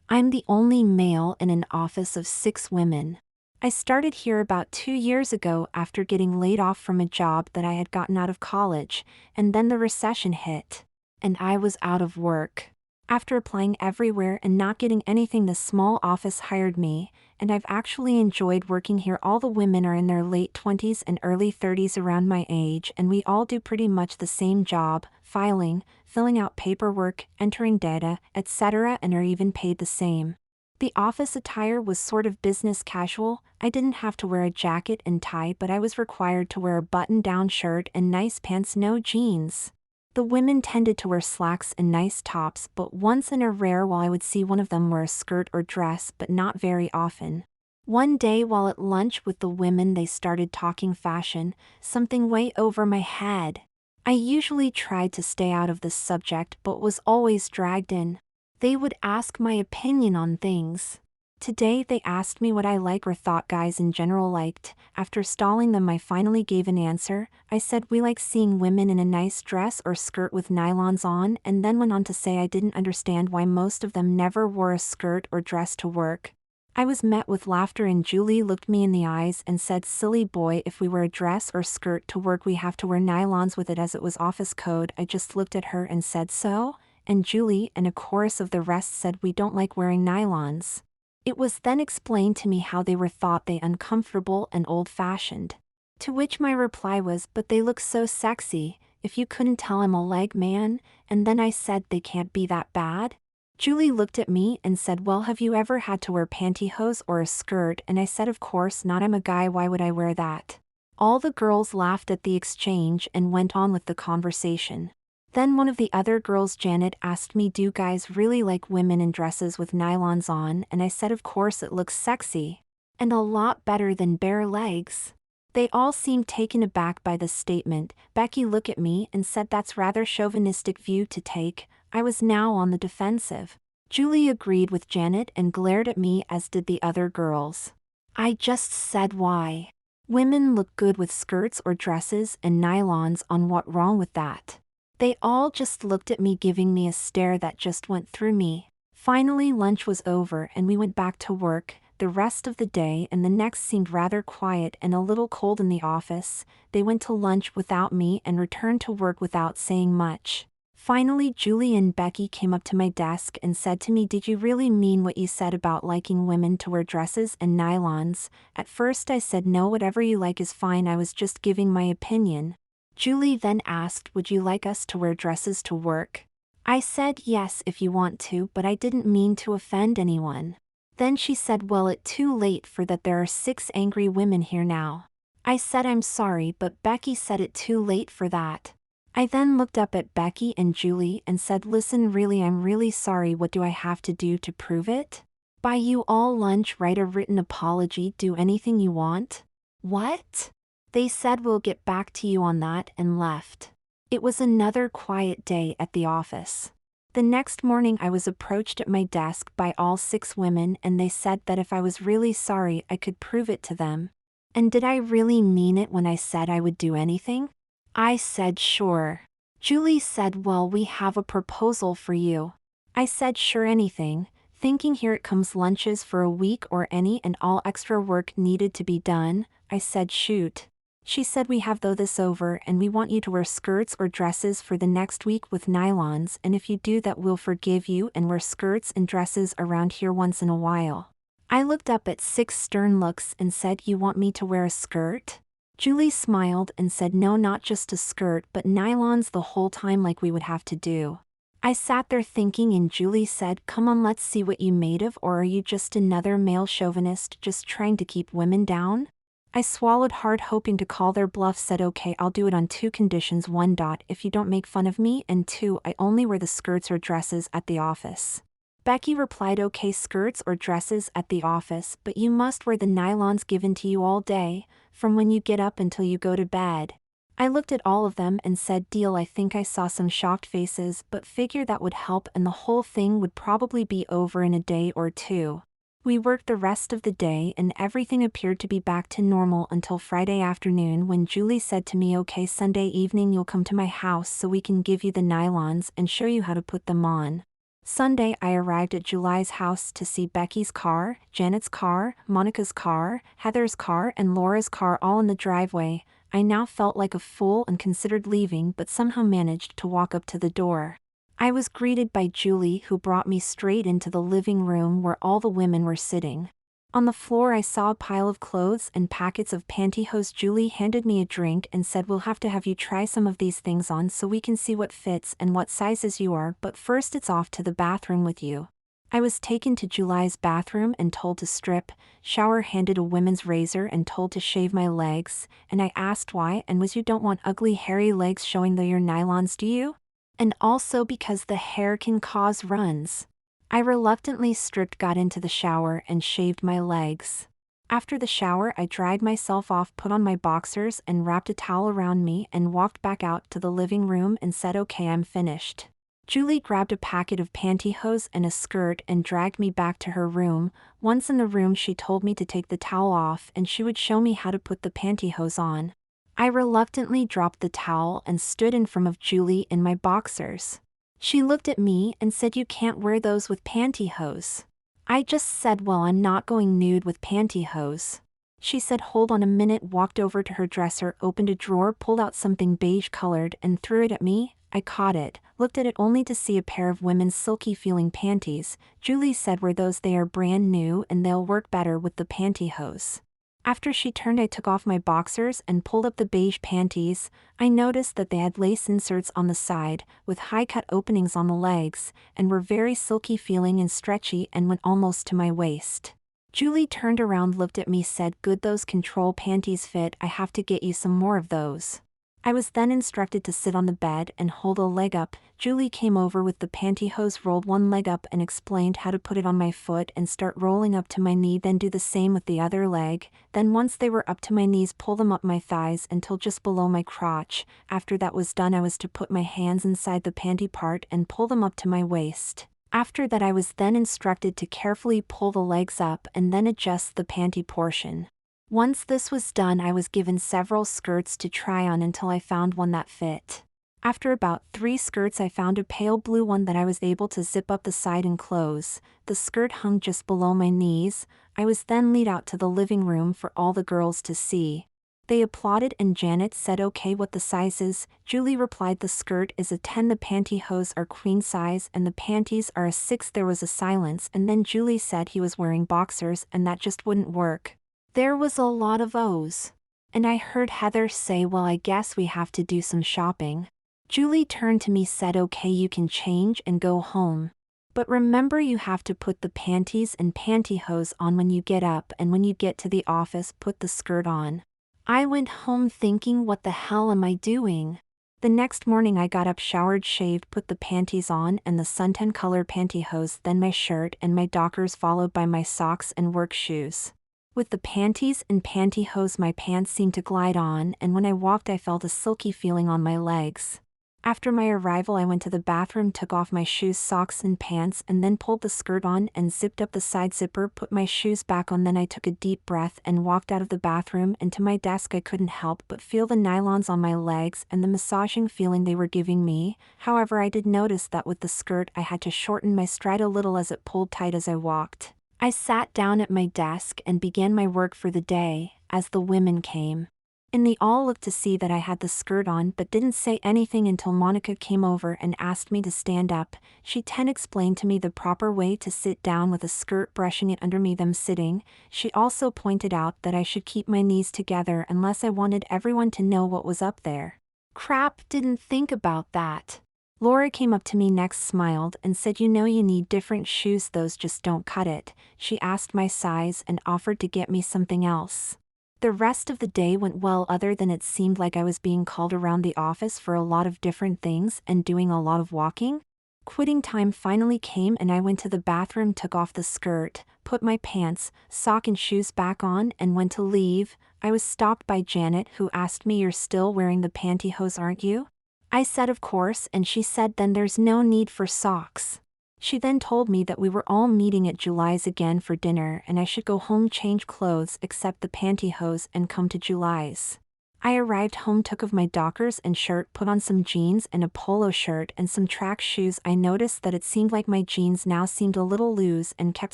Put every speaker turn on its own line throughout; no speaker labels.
I'm the only male in an office of 6 women. I started here about 2 years ago after getting laid off from a job that I had gotten out of college, and then the recession hit. And I was out of work. After applying everywhere and not getting anything, the small office hired me, and I've actually enjoyed working here. All the women are in their late 20s and early 30s around my age, and we all do pretty much the same job: filing, filling out paperwork, entering data, etc., and are even paid the same. The office attire was sort of business casual. I didn't have to wear a jacket and tie, but I was required to wear a button-down shirt and nice pants, no jeans. The women tended to wear slacks and nice tops, but once in a rare while I would see one of them wear a skirt or dress, but not very often. One day while at lunch with the women, they started talking fashion, something way over my head. I usually tried to stay out of this subject but was always dragged in. They would ask my opinion on things. Today they asked me what I like or thought guys in general liked. After stalling them, I finally gave an answer. I said we like seeing women in a nice dress or skirt with nylons on, and then went on to say I didn't understand why most of them never wore a skirt or dress to work. I was met with laughter, and Julie looked me in the eyes and said, "Silly boy, if we wear a dress or skirt to work we have to wear nylons with it, as it was office code." I just looked at her and said, "So?" And Julie and a chorus of the rest said, "We don't like wearing nylons." It was then explained to me how they were thought they uncomfortable and old-fashioned. To which my reply was, "But they look so sexy, if you couldn't tell I'm a leg man." And then I said, "They can't be that bad?" Julie looked at me and said, "Well, have you ever had to wear pantyhose or a skirt?" And I said, "Of course not, I'm a guy, why would I wear that?" All the girls laughed at the exchange and went on with the conversation. Then one of the other girls, Janet, asked me, "Do guys really like women in dresses with nylons on?" And I said, "Of course, it looks sexy. And a lot better than bare legs." They all seemed taken aback by the statement. Becky looked at me and said, "That's rather chauvinistic view to take." I was now on the defensive. Julie agreed with Janet and glared at me, as did the other girls. I just said, "Why? Women look good with skirts or dresses and nylons on, what wrong with that?" They all just looked at me, giving me a stare that just went through me. Finally lunch was over and we went back to work. The rest of the day and the next seemed rather quiet and a little cold in the office. They went to lunch without me and returned to work without saying much. Finally Julie and Becky came up to my desk and said to me, "Did you really mean what you said about liking women to wear dresses and nylons?" At first I said, "No, whatever you like is fine, I was just giving my opinion." Julie then asked, "Would you like us to wear dresses to work?" I said, "Yes, if you want to, but I didn't mean to offend anyone." Then she said, "Well, it's too late for that, there are 6 angry women here now." I said, "I'm sorry, but Becky said it too late for that." I then looked up at Becky and Julie and said, "Listen, really, I'm really sorry. What do I have to do to prove it?" "Buy you all lunch, write a written apology, do anything you want." "What?" They said, "We'll get back to you on that," and left. It was another quiet day at the office. The next morning I was approached at my desk by all 6 women, and they said that if I was really sorry I could prove it to them. And did I really mean it when I said I would do anything? I said, "Sure." Julie said, "Well, we have a proposal for you." I said, "Sure, anything," thinking here it comes lunches for a week or any and all extra work needed to be done. I said, "Shoot." She said, "We have this over and we want you to wear skirts or dresses for the next week with nylons, and if you do that we'll forgive you and wear skirts and dresses around here once in a while." I looked up at 6 stern looks and said, "You want me to wear a skirt?" Julie smiled and said, "No, not just a skirt, but nylons the whole time like we would have to do." I sat there thinking, and Julie said, "Come on, let's see what you made of, or are you just another male chauvinist just trying to keep women down?" I swallowed hard, hoping to call their bluff, said, "Okay, I'll do it on 2 conditions. 1. If you don't make fun of me, and 2. I only wear the skirts or dresses at the office." Becky replied, "Okay, skirts or dresses at the office, but you must wear the nylons given to you all day, from when you get up until you go to bed." I looked at all of them and said, "Deal." I think I saw some shocked faces, but figured that would help and the whole thing would probably be over in a day or 2. We worked the rest of the day and everything appeared to be back to normal until Friday afternoon, when Julie said to me, "Okay, Sunday evening you'll come to my house so we can give you the nylons and show you how to put them on." Sunday, I arrived at July's house to see Becky's car, Janet's car, Monica's car, Heather's car, and Laura's car all in the driveway. I now felt like a fool and considered leaving, but somehow managed to walk up to the door. I was greeted by Julie, who brought me straight into the living room where all the women were sitting. On the floor I saw a pile of clothes and packets of pantyhose. Julie handed me a drink and said, "We'll have to have you try some of these things on so we can see what fits and what sizes you are, but first it's off to the bathroom with you." I was taken to July's bathroom and told to strip, shower, handed a women's razor and told to shave my legs, and I asked why, and was, "You don't want ugly hairy legs showing though your nylons, do you? And also because the hair can cause runs." I reluctantly stripped, got into the shower, and shaved my legs. After the shower, I dried myself off, put on my boxers, and wrapped a towel around me and walked back out to the living room and said, "Okay, I'm finished." Julie grabbed a packet of pantyhose and a skirt and dragged me back to her room. Once in the room, she told me to take the towel off and she would show me how to put the pantyhose on. I reluctantly dropped the towel and stood in front of Julie in my boxers. She looked at me and said, "You can't wear those with pantyhose." I just said, "Well, I'm not going nude with pantyhose." She said, "Hold on a minute," walked over to her dresser, opened a drawer, pulled out something beige colored, and threw it at me. I caught it, looked at it only to see a pair of women's silky feeling panties. Julie said, "Wear those, they are brand new and they'll work better with the pantyhose." After she turned, I took off my boxers and pulled up the beige panties. I noticed that they had lace inserts on the side, with high-cut openings on the legs, and were very silky feeling and stretchy and went almost to my waist. Julie turned around, looked at me, said, "Good, those control panties fit. I have to get you some more of those." I was then instructed to sit on the bed and hold a leg up. Julie came over with the pantyhose, rolled one leg up and explained how to put it on my foot and start rolling up to my knee, then do the same with the other leg. Then once they were up to my knees, pull them up my thighs until just below my crotch. After that was done, I was to put my hands inside the panty part and pull them up to my waist. After that, I was then instructed to carefully pull the legs up and then adjust the panty portion. Once this was done, I was given several skirts to try on until I found one that fit. After about 3 skirts, I found a pale blue one that I was able to zip up the side and close. The skirt hung just below my knees. I was then led out to the living room for all the girls to see. They applauded and Janet said, "Okay, what the size is?" Julie replied, "The skirt is a 10, the pantyhose are queen size, and the panties are a 6. There was a silence, and then Julie said he was wearing boxers and that just wouldn't work. There was a lot of O's. And I heard Heather say, "Well, I guess we have to do some shopping." Julie turned to me, said, "Okay, you can change and go home. But remember, you have to put the panties and pantyhose on when you get up, and when you get to the office, put the skirt on." I went home thinking, what the hell am I doing? The next morning I got up, showered, shaved, put the panties on and the suntan color pantyhose, then my shirt and my Dockers, followed by my socks and work shoes. With the panties and pantyhose, my pants seemed to glide on, and when I walked I felt a silky feeling on my legs. After my arrival, I went to the bathroom, took off my shoes, socks, and pants, and then pulled the skirt on and zipped up the side zipper, put my shoes back on. Then I took a deep breath and walked out of the bathroom and to my desk. I couldn't help but feel the nylons on my legs and the massaging feeling they were giving me. However, I did notice that with the skirt I had to shorten my stride a little as it pulled tight as I walked. I sat down at my desk and began my work for the day, as the women came. And they all looked to see that I had the skirt on, but didn't say anything until Monica came over and asked me to stand up. She explained to me the proper way to sit down with a skirt, brushing it under me, them sitting. She also pointed out that I should keep my knees together unless I wanted everyone to know what was up there. Crap, didn't think about that. Laura came up to me next, smiled, and said, "You know, you need different shoes, those just don't cut it." She asked my size and offered to get me something else. The rest of the day went well, other than it seemed like I was being called around the office for a lot of different things and doing a lot of walking. Quitting time finally came and I went to the bathroom, took off the skirt, put my pants, sock and shoes back on and went to leave. I was stopped by Janet, who asked me, "You're still wearing the pantyhose, aren't you?" I said of course, and she said then there's no need for socks. She then told me that we were all meeting at July's again for dinner and I should go home, change clothes except the pantyhose and come to July's. I arrived home, took off my Dockers and shirt, put on some jeans and a polo shirt and some track shoes. I noticed that it seemed like my jeans now seemed a little loose and kept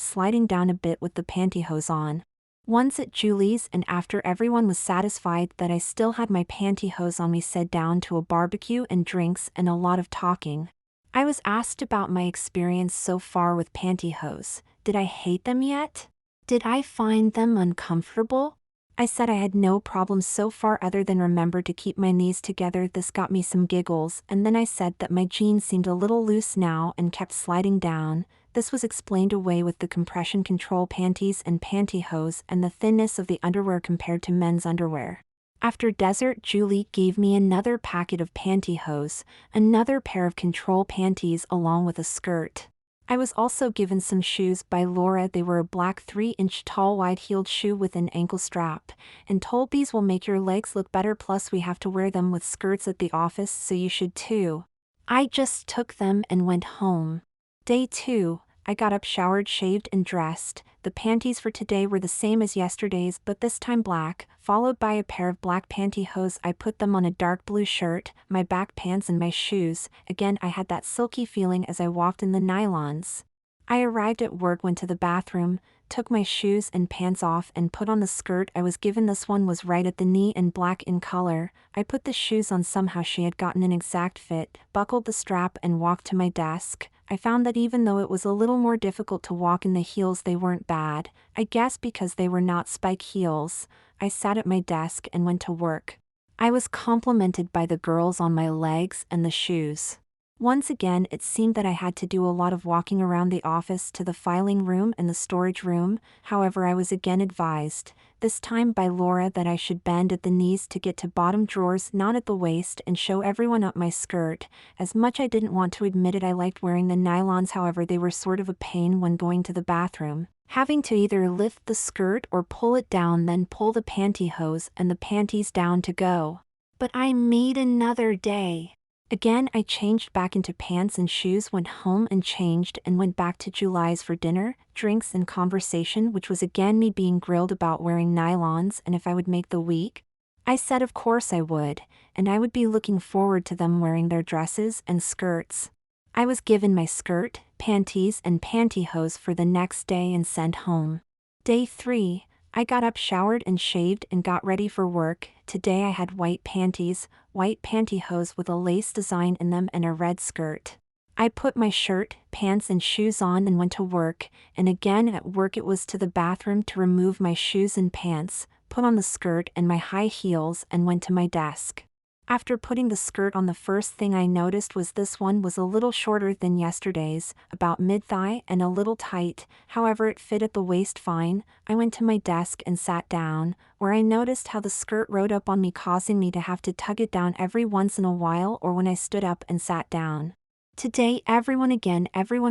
sliding down a bit with the pantyhose on. Once at Julie's, and after everyone was satisfied that I still had my pantyhose on, we sat down to a barbecue and drinks and a lot of talking. I was asked about my experience so far with pantyhose. Did I hate them yet? Did I find them uncomfortable? I said I had no problems so far other than remember to keep my knees together. This got me some giggles, and then I said that my jeans seemed a little loose now and kept sliding down. This was explained away with the compression control panties and pantyhose and the thinness of the underwear compared to men's underwear. After dessert, Julie gave me another packet of pantyhose, another pair of control panties along with a skirt. I was also given some shoes by Laura. They were a black 3-inch tall wide-heeled shoe with an ankle strap, and told these will make your legs look better, plus we have to wear them with skirts at the office, so you should too. I just took them and went home. Day 2, I got up, showered, shaved and dressed. The panties for today were the same as yesterday's, but this time black, followed by a pair of black pantyhose. I put them on a dark blue shirt, my back pants and my shoes. Again, I had that silky feeling as I walked in the nylons. I arrived at work, went to the bathroom, took my shoes and pants off and put on the skirt I was given. This one was right at the knee and black in color. I put the shoes on. Somehow she had gotten an exact fit, buckled the strap and walked to my desk. I found that even though it was a little more difficult to walk in the heels, they weren't bad. I guess because they were not spike heels. I sat at my desk and went to work. I was complimented by the girls on my legs and the shoes. Once again, it seemed that I had to do a lot of walking around the office to the filing room and the storage room. However, I was again advised, this time by Laura, that I should bend at the knees to get to bottom drawers, not at the waist, and show everyone up my skirt. As much I didn't want to admit it, I liked wearing the nylons. However, they were sort of a pain when going to the bathroom, having to either lift the skirt or pull it down, then pull the pantyhose and the panties down to go. But I made another day. Again, I changed back into pants and shoes, went home and changed, and went back to Julie's for dinner, drinks and conversation, which was again me being grilled about wearing nylons and if I would make the week. I said of course I would, and I would be looking forward to them wearing their dresses and skirts. I was given my skirt, panties and pantyhose for the next day and sent home. Day 3, I got up, showered and shaved and got ready for work. Today I had white panties, white pantyhose with a lace design in them and a red skirt. I put my shirt, pants and shoes on and went to work, and again at work it was to the bathroom to remove my shoes and pants, put on the skirt and my high heels and went to my desk. After putting the skirt on, the first thing I noticed was this one was a little shorter than yesterday's, about mid-thigh and a little tight. However, it fit at the waist fine. I went to my desk and sat down, where I noticed how the skirt rode up on me, causing me to have to tug it down every once in a while or when I stood up and sat down. Today everyone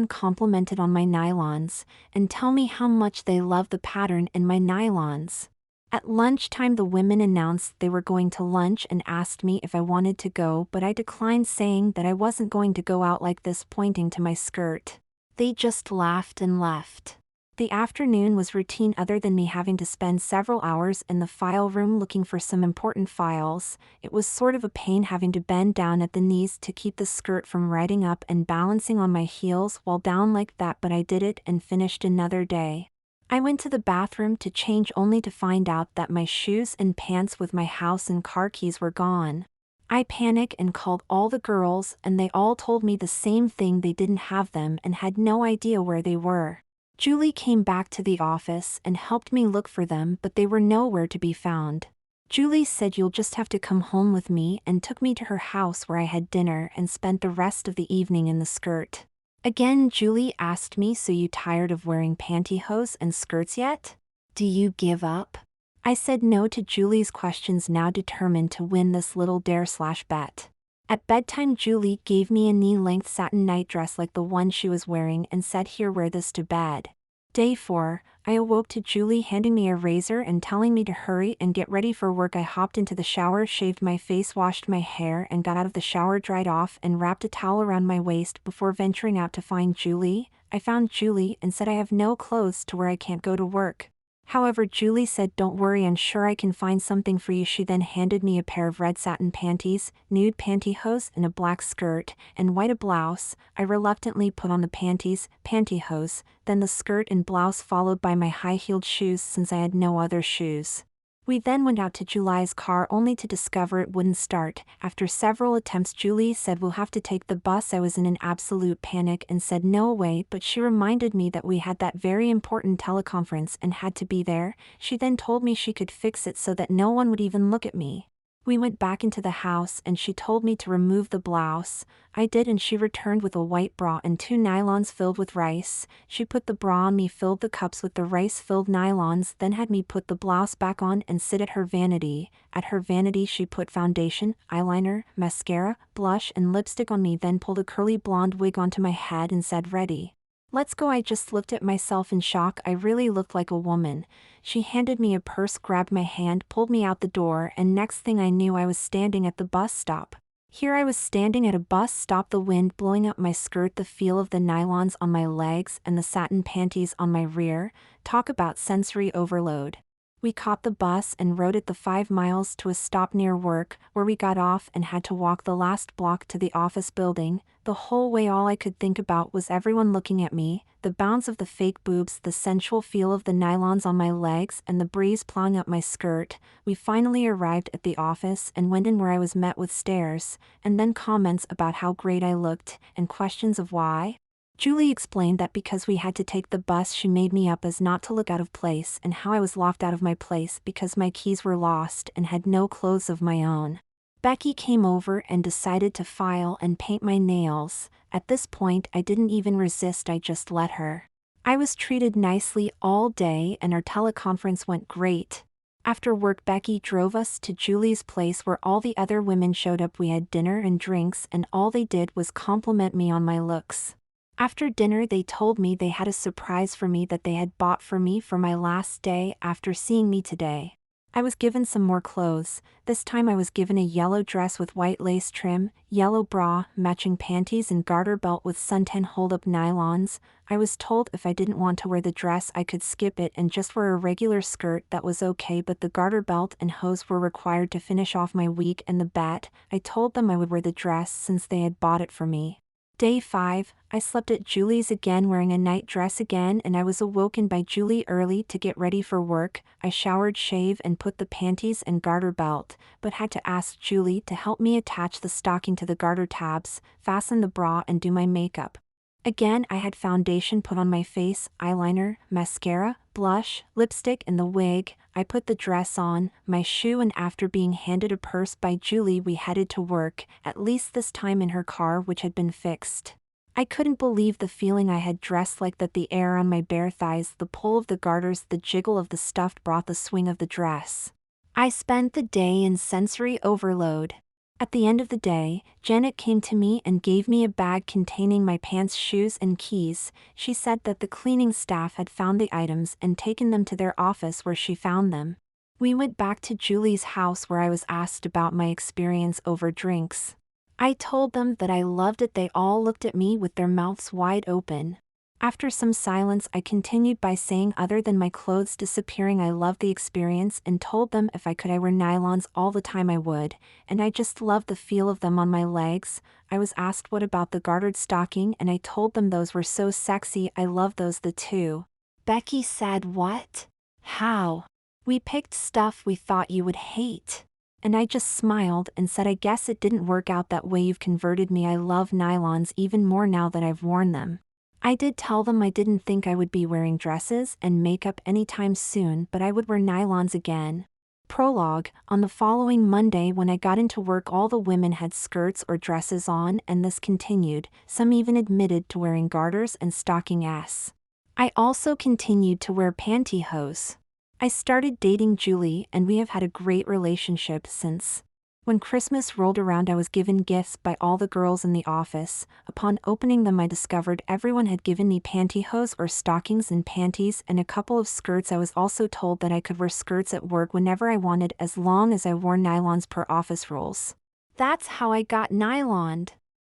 complimented on my nylons and tell me how much they love the pattern in my nylons. At lunchtime, the women announced they were going to lunch and asked me if I wanted to go, but I declined, saying that I wasn't going to go out like this, pointing to my skirt. They just laughed and left. The afternoon was routine other than me having to spend several hours in the file room looking for some important files. It was sort of a pain having to bend down at the knees to keep the skirt from riding up and balancing on my heels while down like that, but I did it and finished another day. I went to the bathroom to change only to find out that my shoes and pants with my house and car keys were gone. I panicked and called all the girls, and they all told me the same thing, they didn't have them and had no idea where they were. Julie came back to the office and helped me look for them, but they were nowhere to be found. Julie said, "You'll just have to come home with me," and took me to her house, where I had dinner and spent the rest of the evening in the skirt. Again, Julie asked me, "So you tired of wearing pantyhose and skirts yet? Do you give up?" I said no to Julie's questions, now determined to win this little dare/bet. At bedtime, Julie gave me a knee-length satin nightdress like the one she was wearing and said, "Here, wear this to bed." Day 4, I awoke to Julie handing me a razor and telling me to hurry and get ready for work. I hopped into the shower, shaved my face, washed my hair, and got out of the shower, dried off, and wrapped a towel around my waist before venturing out to find Julie. I found Julie and said, "I have no clothes to wear, I can't go to work." However, Julie said, "Don't worry, I'm sure I can find something for you." She then handed me a pair of red satin panties, nude pantyhose, and a black skirt, and white a blouse. I reluctantly put on the pantyhose, then the skirt and blouse, followed by my high-heeled shoes since I had no other shoes. We then went out to Julie's car only to discover it wouldn't start. After several attempts, Julie said, "We'll have to take the bus." I was in an absolute panic and said no way, but she reminded me that we had that very important teleconference and had to be there. She then told me she could fix it so that no one would even look at me. We went back into the house and she told me to remove the blouse. I did, and she returned with a white bra and 2 nylons filled with rice. She put the bra on me, filled the cups with the rice-filled nylons, then had me put the blouse back on and sit at her vanity. At her vanity she put foundation, eyeliner, mascara, blush, and lipstick on me, then pulled a curly blonde wig onto my head and said, "Ready? Let's go." I just looked at myself in shock. I really looked like a woman. She handed me a purse, grabbed my hand, pulled me out the door, and next thing I knew I was standing at the bus stop. Here I was standing at a bus stop, the wind blowing up my skirt, the feel of the nylons on my legs and the satin panties on my rear. Talk about sensory overload. We caught the bus and rode it the 5 miles to a stop near work, where we got off and had to walk the last block to the office building. The whole way all I could think about was everyone looking at me, the bounce of the fake boobs, the sensual feel of the nylons on my legs, and the breeze plowing up my skirt. We finally arrived at the office and went in, where I was met with stares, and then comments about how great I looked, and questions of why. Julie explained that because we had to take the bus, she made me up as not to look out of place, and how I was locked out of my place because my keys were lost and had no clothes of my own. Becky came over and decided to file and paint my nails. At this point I didn't even resist, I just let her. I was treated nicely all day and our teleconference went great. After work, Becky drove us to Julie's place where all the other women showed up. We had dinner and drinks, and all they did was compliment me on my looks. After dinner they told me they had a surprise for me that they had bought for me for my last day after seeing me today. I was given some more clothes. This time I was given a yellow dress with white lace trim, yellow bra, matching panties, and garter belt with suntan hold-up nylons. I was told if I didn't want to wear the dress I could skip it and just wear a regular skirt. That was okay, but the garter belt and hose were required to finish off my week and the bat. I told them I would wear the dress since they had bought it for me. Day 5, I slept at Julie's again, wearing a night dress again, and I was awoken by Julie early to get ready for work. I showered, shaved, and put the panties and garter belt, but had to ask Julie to help me attach the stocking to the garter tabs, fasten the bra, and do my makeup. Again, I had foundation put on my face, eyeliner, mascara, blush, lipstick, and the wig. I put the dress on, my shoe, and after being handed a purse by Julie we headed to work, at least this time in her car, which had been fixed. I couldn't believe the feeling. I had dressed like that, the air on my bare thighs, the pull of the garters, the jiggle of the stuff brought the swing of the dress. I spent the day in sensory overload. At the end of the day, Janet came to me and gave me a bag containing my pants, shoes, and keys. She said that the cleaning staff had found the items and taken them to their office where she found them. We went back to Julie's house where I was asked about my experience over drinks. I told them that I loved it. They all looked at me with their mouths wide open. After some silence I continued by saying, other than my clothes disappearing, I loved the experience, and told them if I could I wear nylons all the time I would, and I just loved the feel of them on my legs. I was asked what about the gartered stocking, and I told them those were so sexy, I love those too. Becky said, "What? How? We picked stuff we thought you would hate." And I just smiled and said, "I guess it didn't work out that way. You've converted me. I love nylons even more now that I've worn them." I did tell them I didn't think I would be wearing dresses and makeup anytime soon, but I would wear nylons again. Prologue. On the following Monday when I got into work, all the women had skirts or dresses on, and this continued. Some even admitted to wearing garters and stockings. I also continued to wear pantyhose. I started dating Julie, and we have had a great relationship since. When Christmas rolled around, I was given gifts by all the girls in the office. Upon opening them, I discovered everyone had given me pantyhose or stockings and panties and a couple of skirts. I was also told that I could wear skirts at work whenever I wanted as long as I wore nylons per office rules. That's how I got nyloned.